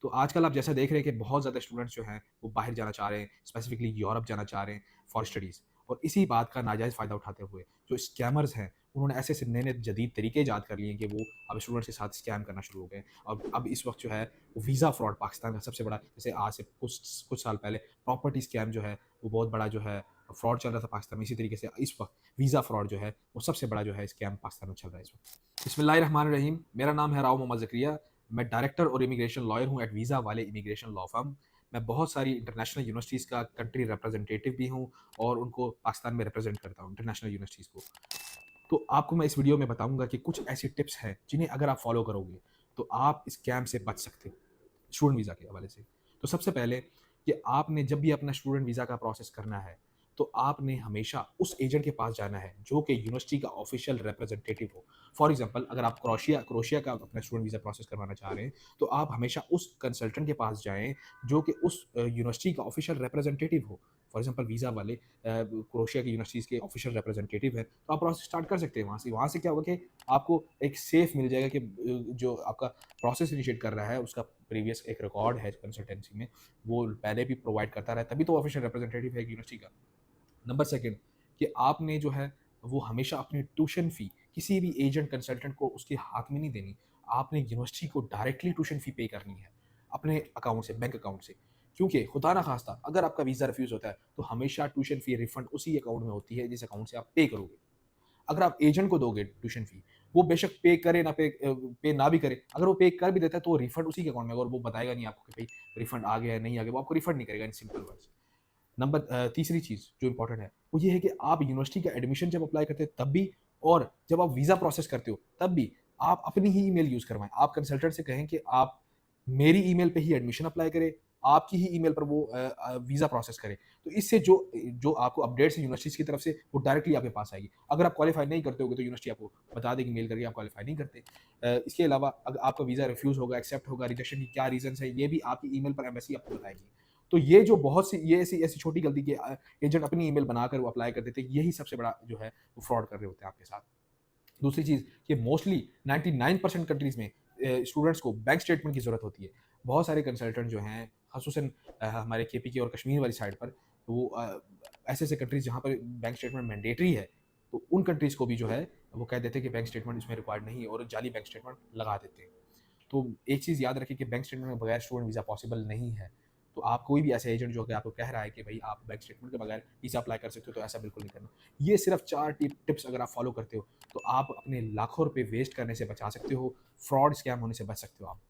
तो आजकल आप जैसा देख रहे हैं कि बहुत ज़्यादा स्टूडेंट्स जो हैं, वो बाहर जाना चाह रहे हैं, स्पेसिफिकली यूरोप जाना चाह रहे हैं फॉर स्टडीज़। और इसी बात का नाजायज़ फ़ायदा उठाते हुए जो स्कैमर्स हैं, उन्होंने ऐसे-ऐसे नए-नए जदीद तरीके ईजाद कर लिए हैं कि वो अब स्टूडेंट्स के साथ स्कैम करना शुरू हो गए हैं। अब इस वक़्त जो है, वो वीज़ा फ्रॉड पाकिस्तान का सबसे बड़ा, जैसे आज से कुछ कुछ साल पहले प्रॉपर्टी स्कैम जो है, वो बहुत बड़ा जो है फ्रॉड चल रहा था पाकिस्तान में। इसी तरीके से इस वक़्त वीज़ा फ्रॉड जो है, वो सबसे बड़ा जो है स्कैम पाकिस्तान में चल रहा है इस वक़्त। बिस्मिल्लाहिर्रहमानिर्रहीम। मेरा नाम है राव मोहम्मद ज़करिया। मैं डायरेक्टर और इमिग्रेशन लॉयर हूँ एट वीज़ा वाले इमिग्रेशन लॉ फर्म। मैं बहुत सारी इंटरनेशनल यूनिवर्सिटीज़ का कंट्री रिप्रेजेंटेटिव भी हूँ और उनको पाकिस्तान में रिप्रेजेंट करता हूँ इंटरनेशनल यूनिवर्सिटीज़ को। तो आपको मैं इस वीडियो में बताऊँगा कि कुछ ऐसी टिप्स हैं जिन्हें अगर आप फॉलो करोगे तो आप स्कैम से बच सकते हो, स्टूडेंट वीज़ा के हवाले से। तो सबसे पहले कि आपने जब भी अपना स्टूडेंट वीज़ा का प्रोसेस करना है, तो आपने हमेशा उस एजेंट के पास जाना है जो कि यूनिवर्सिटी का ऑफिशियल रिप्रेजेंटेटिव हो। फॉर एग्ज़ाम्पल अगर आप क्रोएशिया का अपना स्टूडेंट वीज़ा प्रोसेस करवाना चाह रहे हैं, तो आप हमेशा उस कंसल्टेंट के पास जाएँ जो कि उस यूनिवर्सिटी का ऑफिशियल रिप्रेजेंटेटिव हो। फॉर एग्ज़ाम्पल वीज़ा वाले क्रोएशिया की यूनिवर्सिटीज़ के ऑफिशियल रिप्रेजेंटेटिव हैं, तो आप प्रोसेस स्टार्ट कर सकते हैं वहाँ से। वहाँ से क्या होगा कि आपको एक सेफ मिल जाएगा कि जो आपका प्रोसेस इनिशिएट कर रहा है, उसका प्रीवियस एक रिकॉर्ड है कंसल्टेंसी में, वो पहले भी प्रोवाइड करता रहा है, तभी तो ऑफिशियल रिप्रेजेंटेटिव है एक यूनिवर्सिटी का। नंबर सेकंड कि आपने जो है वो हमेशा अपनी ट्यूशन फ़ी किसी भी एजेंट कंसल्टेंट को उसके हाथ में नहीं देनी। आपने यूनिवर्सिटी को डायरेक्टली ट्यूशन फ़ी पे करनी है, अपने अकाउंट से, बैंक अकाउंट से। क्योंकि खुदा ना ख़ास्ता अगर आपका वीज़ा रिफ्यूज़ होता है, तो हमेशा ट्यूशन फ़ी रिफंड उसी अकाउंट में होती है जिस अकाउंट से आप पे करोगे। अगर आप एजेंट को दोगे ट्यूशन फ़ी, वो बेशक पे ना भी करे, अगर वो पे कर भी देता है तो वो रिफंड उसी के अकाउंट में होगा और वो बताएगा नहीं आपको कि भई रिफंड आ गया है, नहीं आ गया, वो आपको रिफंड नहीं करेगा इन सिंपल वर्ड्स। तीसरी चीज़ जो इम्पोर्टेंट है, वो ये है कि आप यूनिवर्सिटी का एडमिशन जब अप्लाई करते हैं तब भी, और जब आप वीज़ा प्रोसेस करते हो तब भी आप अपनी ही ईमेल यूज़ करवाएँ। आप कंसल्टेंट से कहें कि आप मेरी ईमेल पे ही एडमिशन अप्लाई करें, आपकी ही ईमेल पर वो वीज़ा प्रोसेस करे। तो इससे जो जो आपको अपडेट्स है यूनिवर्सिटीज़ की तरफ से, वो डायरेक्टली आपके पास आएगी। अगर आप क्वालीफाई नहीं करते होगे तो यूनिवर्सिटी आपको बता देगी मेल करके आप क्वालीफाई नहीं करते। इसके अलावा अगर आपका वीज़ा रिफ्यूज़ होगा, एक्सेप्ट होगा, रिजेक्शन की क्या रीज़न्स है, ये भी आपकी ईमेल पर एम्बेसी आपको बताएगी। तो ये जो बहुत सी ये ऐसी ऐसी छोटी गलती कि एजेंट अपनी ईमेल बनाकर वो अप्लाई कर देते हैं, यही सबसे बड़ा जो है वो फ्रॉड कर रहे होते हैं आपके साथ। दूसरी चीज़ कि मोस्टली 99% कंट्रीज़ में स्टूडेंट्स को बैंक स्टेटमेंट की ज़रूरत होती है। बहुत सारे कंसल्टेंट जो हैं ख़ुसूसन हमारे केपीके और कश्मीर वाली साइड पर, वो ऐसे-ऐसे कंट्रीज़ जहाँ पर बैंक स्टेटमेंट मैंडेटरी है, तो उन कंट्रीज़ को भी जो है वो कह देते हैं कि बैंक स्टेटमेंट इसमें रिक्वायर्ड नहीं है और जाली बैंक स्टेटमेंट लगा देते हैं। तो एक चीज़ याद रखें कि बैंक स्टेटमेंट के बगैर स्टूडेंट वीज़ा पॉसिबल नहीं है। तो आप कोई भी ऐसे एजेंट जो कि आपको कह रहा है कि भई आप बैंक स्टेटमेंट के बगैर वीज़ा अप्लाई कर सकते हो, तो ऐसा बिल्कुल नहीं करना। ये सिर्फ़ 4 टिप्स अगर आप फ़ॉलो करते हो, तो आप अपने लाखों रुपए वेस्ट करने से बचा सकते हो, फ्रॉड स्कैम होने से बच सकते हो आप।